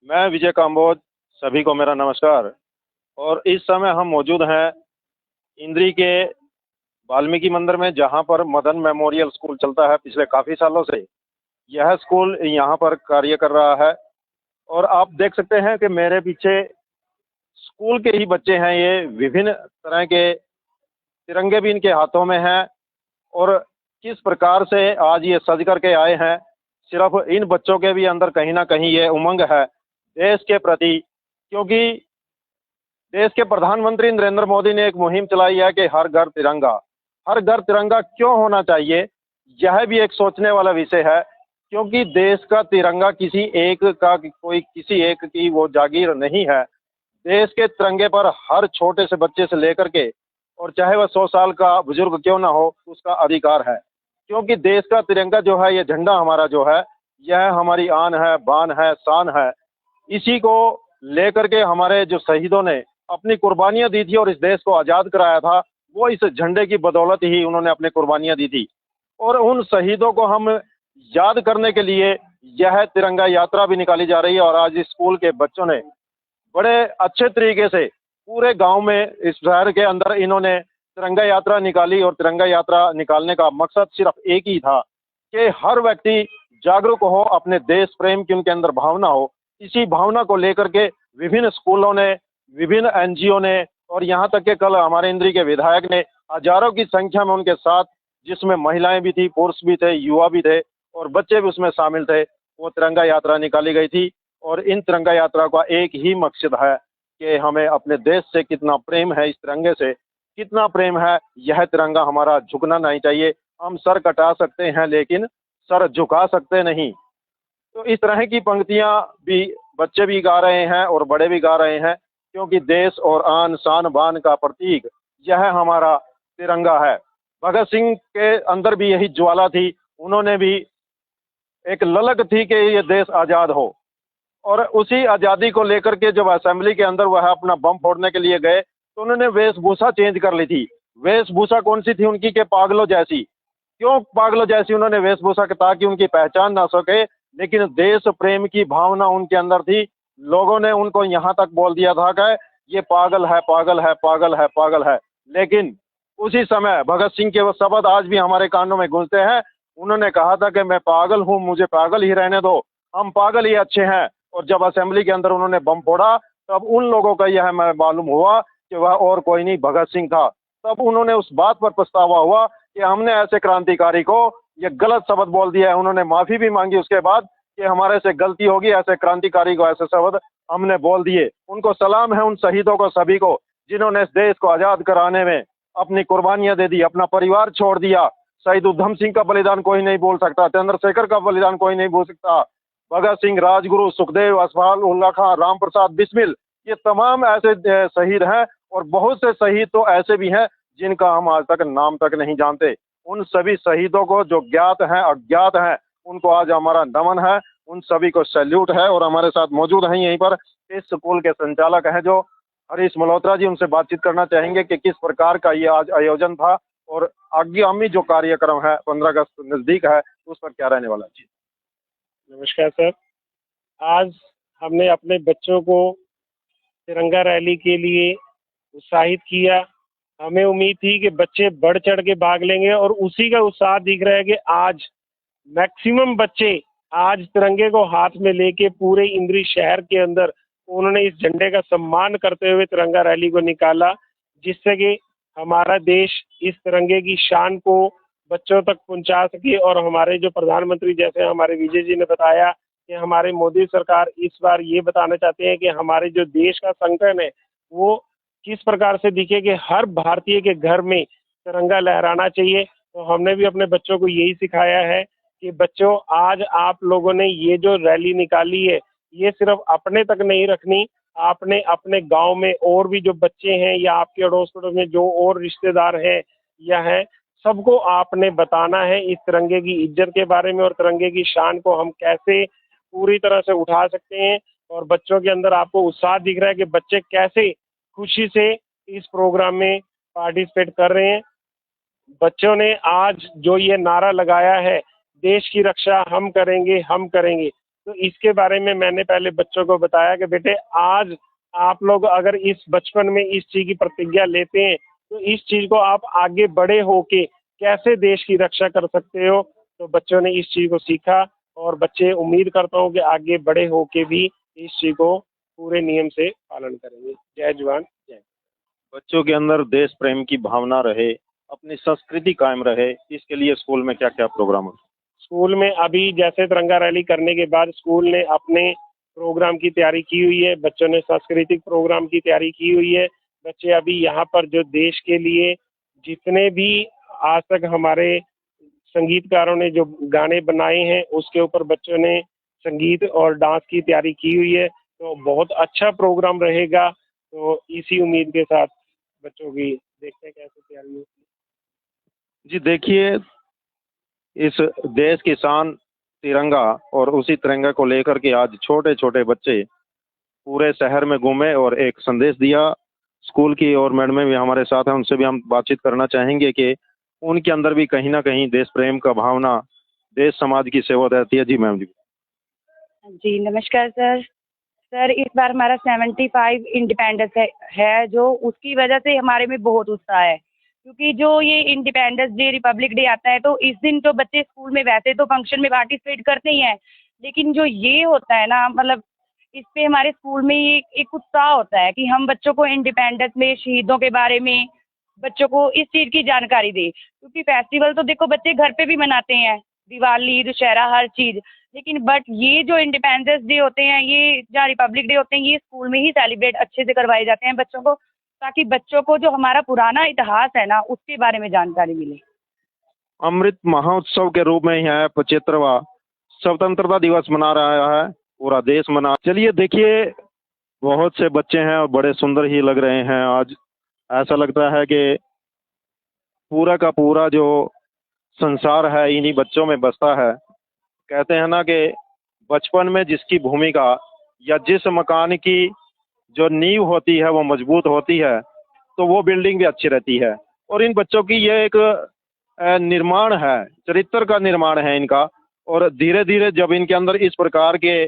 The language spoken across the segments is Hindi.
मैं विजय काम्बोज। सभी को मेरा नमस्कार। और इस समय हम मौजूद हैं इंद्री के वाल्मीकि मंदिर में, जहां पर मदन मेमोरियल स्कूल चलता है पिछले काफ़ी सालों से। यह स्कूल यहां पर कार्य कर रहा है। और आप देख सकते हैं कि मेरे पीछे स्कूल के ही बच्चे हैं। ये विभिन्न तरह के तिरंगे भी इनके हाथों में हैं। और किस प्रकार से आज ये सज करके आए हैं, सिर्फ इन बच्चों के भी अंदर कहीं ना कहीं ये उमंग है देश के प्रति। क्योंकि देश के प्रधानमंत्री नरेंद्र मोदी ने एक मुहिम चलाई है कि हर घर तिरंगा। हर घर तिरंगा क्यों होना चाहिए, यह भी एक सोचने वाला विषय है। क्योंकि देश का तिरंगा किसी एक का, कोई किसी एक की वो जागीर नहीं है। देश के तिरंगे पर हर छोटे से बच्चे से लेकर के, और चाहे वह 100 साल का बुजुर्ग क्यों ना हो, उसका अधिकार है। क्योंकि देश का तिरंगा जो है, ये झंडा हमारा जो है, यह हमारी आन है, बान है, शान है। इसी को लेकर के हमारे जो शहीदों ने अपनी कुर्बानियां दी थी और इस देश को आज़ाद कराया था, वो इस झंडे की बदौलत ही उन्होंने अपनी कुर्बानियां दी थी। और उन शहीदों को हम याद करने के लिए यह तिरंगा यात्रा भी निकाली जा रही है। और आज इस स्कूल के बच्चों ने बड़े अच्छे तरीके से पूरे गांव में, इस शहर के अंदर इन्होंने तिरंगा यात्रा निकाली। और तिरंगा यात्रा निकालने का मकसद सिर्फ एक ही था कि हर व्यक्ति जागरूक हो, अपने देश प्रेम की उनके अंदर भावना हो। इसी भावना को लेकर के विभिन्न स्कूलों ने, विभिन्न एनजीओ ने, और यहाँ तक कि कल हमारे इंद्री के विधायक ने हजारों की संख्या में उनके साथ, जिसमें महिलाएं भी थी, पुरुष भी थे, युवा भी थे, और बच्चे भी उसमें शामिल थे, वो तिरंगा यात्रा निकाली गई थी। और इन तिरंगा यात्रा का एक ही मकसद है कि हमें अपने देश से कितना प्रेम है, इस तिरंगे से कितना प्रेम है, यह तिरंगा हमारा झुकना नहीं चाहिए। हम सर कटा सकते हैं लेकिन सर झुका सकते नहीं। तो इस तरह की पंक्तियां भी बच्चे भी गा रहे हैं और बड़े भी गा रहे हैं। क्योंकि देश और आन शान बान का प्रतीक यह हमारा तिरंगा है। भगत सिंह के अंदर भी यही ज्वाला थी। उन्होंने भी एक ललक थी कि ये देश आज़ाद हो। और उसी आज़ादी को लेकर के जब असेंबली के अंदर वह अपना बम फोड़ने के लिए गए, तो उन्होंने वेशभूषा चेंज कर ली थी। वेशभूषा कौन सी थी उनकी? के पागलों जैसी। क्यों पागलों जैसी उन्होंने वेशभूषा की? ताकि उनकी पहचान ना सके। लेकिन देश प्रेम की भावना उनके अंदर थी। लोगों ने उनको यहाँ तक बोल दिया था कि ये पागल है, पागल है, पागल है, पागल है। लेकिन उसी समय भगत सिंह के वो शब्द आज भी हमारे कानों में गूंजते हैं। उन्होंने कहा था कि मैं पागल हूँ, मुझे पागल ही रहने दो, हम पागल ही अच्छे हैं। और जब असेंबली के अंदर उन्होंने बम फोड़ा, तब उन लोगों का यह मैं मालूम हुआ कि वह और कोई नहीं, भगत सिंह था। तब उन्होंने उस बात पर पछतावा हुआ कि हमने ऐसे क्रांतिकारी को ये गलत शब्द बोल दिया है। उन्होंने माफी भी मांगी उसके बाद कि हमारे से गलती होगी, ऐसे क्रांतिकारी को ऐसे शब्द हमने बोल दिए। उनको सलाम है, उन शहीदों को, सभी को, जिन्होंने इस देश को आजाद कराने में अपनी कुर्बानियां दे दी, अपना परिवार छोड़ दिया। शहीद उधम सिंह का बलिदान कोई नहीं भूल सकता, चंद्रशेखर का बलिदान कोई नहीं भूल सकता, भगत सिंह, राजगुरु, सुखदेव, असफाल उल्ला खां, राम प्रसाद बिस्मिल, ये तमाम ऐसे शहीद हैं। और बहुत से शहीद तो ऐसे भी हैं जिनका हम आज तक नाम तक नहीं जानते। उन सभी शहीदों को, जो ज्ञात हैं, अज्ञात हैं, उनको आज हमारा नमन है। उन सभी को सैल्यूट है। और हमारे साथ मौजूद हैं यहीं पर इस स्कूल के संचालक हैं जो हरीश मल्होत्रा जी, उनसे बातचीत करना चाहेंगे कि किस प्रकार का ये आज आयोजन था और आगामी जो कार्यक्रम है, 15 अगस्त नजदीक है, उस पर क्या रहने वाला है। नमस्कार सर। आज हमने अपने बच्चों को तिरंगा रैली के लिए उत्साहित किया। हमें उम्मीद थी कि बच्चे बढ़ चढ़ के भाग लेंगे और उसी का उत्साह दिख रहा है कि आज मैक्सिमम बच्चे आज तिरंगे को हाथ में लेके पूरे इंद्री शहर के अंदर उन्होंने इस झंडे का सम्मान करते हुए तिरंगा रैली को निकाला, जिससे कि हमारा देश इस तिरंगे की शान को बच्चों तक पहुंचा सके। और हमारे जो प्रधानमंत्री, जैसे हमारे विजय जी ने बताया कि हमारे मोदी सरकार इस बार ये बताना चाहते हैं कि हमारे जो देश का संगठन है वो किस प्रकार से दिखे कि हर भारतीय के घर में तिरंगा लहराना चाहिए। तो हमने भी अपने बच्चों को यही सिखाया है कि बच्चों, आज आप लोगों ने ये जो रैली निकाली है, ये सिर्फ अपने तक नहीं रखनी, आपने अपने गांव में और भी जो बच्चे हैं या आपके अड़ोस पड़ोस में जो और रिश्तेदार हैं या हैं, सबको आपने बताना है इस तिरंगे की इज्जत के बारे में और तिरंगे की शान को हम कैसे पूरी तरह से उठा सकते हैं। और बच्चों के अंदर आपको उत्साह दिख रहा है कि बच्चे कैसे खुशी से इस प्रोग्राम में पार्टिसिपेट कर रहे हैं। बच्चों ने आज जो ये नारा लगाया है, देश की रक्षा हम करेंगे, हम करेंगे, तो इसके बारे में मैंने पहले बच्चों को बताया कि बेटे आज आप लोग अगर इस बचपन में इस चीज की प्रतिज्ञा लेते हैं तो इस चीज को आप आगे बड़े होके कैसे देश की रक्षा कर सकते हो। तो बच्चों ने इस चीज को सीखा और बच्चे उम्मीद करता हूँ कि आगे बड़े होके भी इस चीज को पूरे नियम से पालन करेंगे। जय जवान जय। बच्चों के अंदर देश प्रेम की भावना रहे, अपनी संस्कृति कायम रहे, इसके लिए स्कूल में क्या क्या प्रोग्राम होते स्कूल में अभी जैसे तिरंगा रैली करने के बाद स्कूल ने अपने प्रोग्राम की तैयारी की हुई है, बच्चों ने सांस्कृतिक प्रोग्राम की तैयारी की हुई है। बच्चे अभी यहाँ पर जो देश के लिए जितने भी आज तक हमारे संगीतकारों ने जो गाने बनाए हैं उसके ऊपर बच्चों ने संगीत और डांस की तैयारी की हुई है। तो बहुत अच्छा प्रोग्राम रहेगा। तो इसी उम्मीद के साथ बच्चों की देखते हैं कैसे तैयारी होती है। जी देखिए, इस देश की शान तिरंगा और उसी तिरंगा को लेकर के आज छोटे छोटे बच्चे पूरे शहर में घूमे और एक संदेश दिया। स्कूल की और मैडमें भी हमारे साथ हैं, उनसे भी हम बातचीत करना चाहेंगे कि उनके अंदर भी कहीं ना कहीं देश प्रेम का भावना, देश समाज की सेवा रहती है। जी मैम जी। जी नमस्कार सर। सर इस बार हमारा 75 इंडिपेंडेंस है जो उसकी वजह से हमारे में बहुत उत्साह है, क्योंकि जो ये इंडिपेंडेंस डे रिपब्लिक डे आता है तो इस दिन तो बच्चे स्कूल में वैसे तो फंक्शन में पार्टिसिपेट करते ही हैं, लेकिन जो ये होता है ना मतलब इस पे हमारे स्कूल में ये एक उत्साह होता है कि हम बच्चों को इंडिपेंडेंस में शहीदों के बारे में बच्चों को इस चीज़ की जानकारी दें। क्योंकि फेस्टिवल तो देखो बच्चे घर पे भी मनाते हैं, दिवाली दशहरा हर चीज़, लेकिन बट ये जो इंडिपेंडेंस डे होते हैं, ये जहाँ रिपब्लिक डे होते हैं, ये स्कूल में ही सेलिब्रेट अच्छे से करवाए जाते हैं बच्चों को, ताकि बच्चों को जो हमारा पुराना इतिहास है ना उसके बारे में जानकारी मिले। अमृत महोत्सव के रूप में यह 75वां स्वतंत्रता दिवस मना रहा है, पूरा देश मना। चलिए देखिए, बहुत से बच्चे हैं और बड़े सुंदर ही लग रहे हैं आज। ऐसा लगता है कि पूरा का पूरा जो संसार है इन्हीं बच्चों में बसता है। कहते हैं ना कि बचपन में जिसकी भूमिका या जिस मकान की जो नींव होती है वो मजबूत होती है तो वो बिल्डिंग भी अच्छी रहती है। और इन बच्चों की ये एक निर्माण है, चरित्र का निर्माण है इनका। और धीरे धीरे जब इनके अंदर इस प्रकार के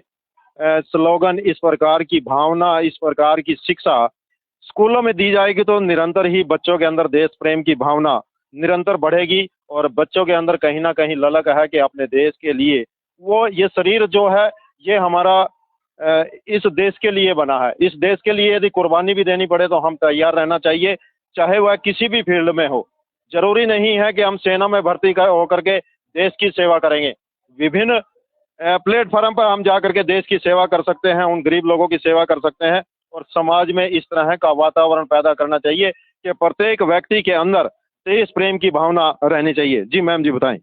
स्लोगन, इस प्रकार की भावना, इस प्रकार की शिक्षा स्कूलों में दी जाएगी तो निरंतर ही बच्चों के अंदर देश प्रेम की भावना निरंतर बढ़ेगी और बच्चों के अंदर कहीं ना कहीं ललक है कि अपने देश के लिए वो ये शरीर जो है ये हमारा इस देश के लिए बना है। इस देश के लिए यदि कुर्बानी भी देनी पड़े तो हम तैयार रहना चाहिए, चाहे वह किसी भी फील्ड में हो। जरूरी नहीं है कि हम सेना में भर्ती होकर के देश की सेवा करेंगे। विभिन्न प्लेटफॉर्म पर हम जा करके देश की सेवा कर सकते हैं, उन गरीब लोगों की सेवा कर सकते हैं। और समाज में इस तरह का वातावरण पैदा करना चाहिए कि प्रत्येक व्यक्ति के अंदर देश प्रेम की भावना रहनी चाहिए। जी मैम जी बताएं।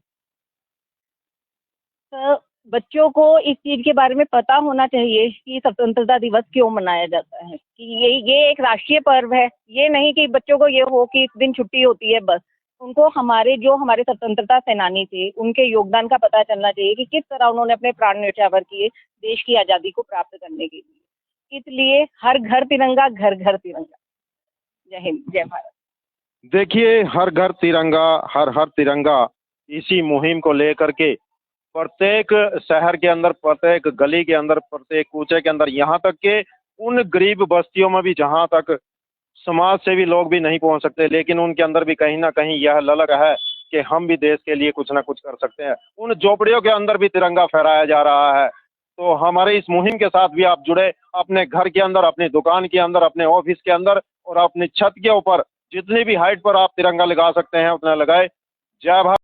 सर बच्चों को इस चीज़ के बारे में पता होना चाहिए कि स्वतंत्रता दिवस क्यों मनाया जाता है, कि ये एक राष्ट्रीय पर्व है। ये नहीं कि बच्चों को ये हो कि इस दिन छुट्टी होती है बस। उनको हमारे स्वतंत्रता सेनानी थे उनके योगदान का पता चलना चाहिए कि किस तरह उन्होंने अपने प्राण न्यौछावर किए देश की आज़ादी को प्राप्त करने के लिए। इसलिए हर घर तिरंगा, घर घर तिरंगा। जय हिंद, जय भारत। देखिए, हर घर तिरंगा, हर हर तिरंगा, इसी मुहिम को लेकर के प्रत्येक शहर के अंदर, प्रत्येक गली के अंदर, प्रत्येक कूचे के अंदर, यहाँ तक के उन गरीब बस्तियों में भी जहाँ तक समाज सेवी लोग भी नहीं पहुँच सकते, लेकिन उनके अंदर भी कहीं ना कहीं यह ललक है कि हम भी देश के लिए कुछ ना कुछ कर सकते हैं। उन झोपड़ियों के अंदर भी तिरंगा फहराया जा रहा है। तो हमारे इस मुहिम के साथ भी आप जुड़े, अपने घर के अंदर, अपनी दुकान के अंदर, अपने ऑफिस के अंदर और अपनी छत के ऊपर जितनी भी हाइट पर आप तिरंगा लगा सकते हैं उतना लगाए। जय भारत।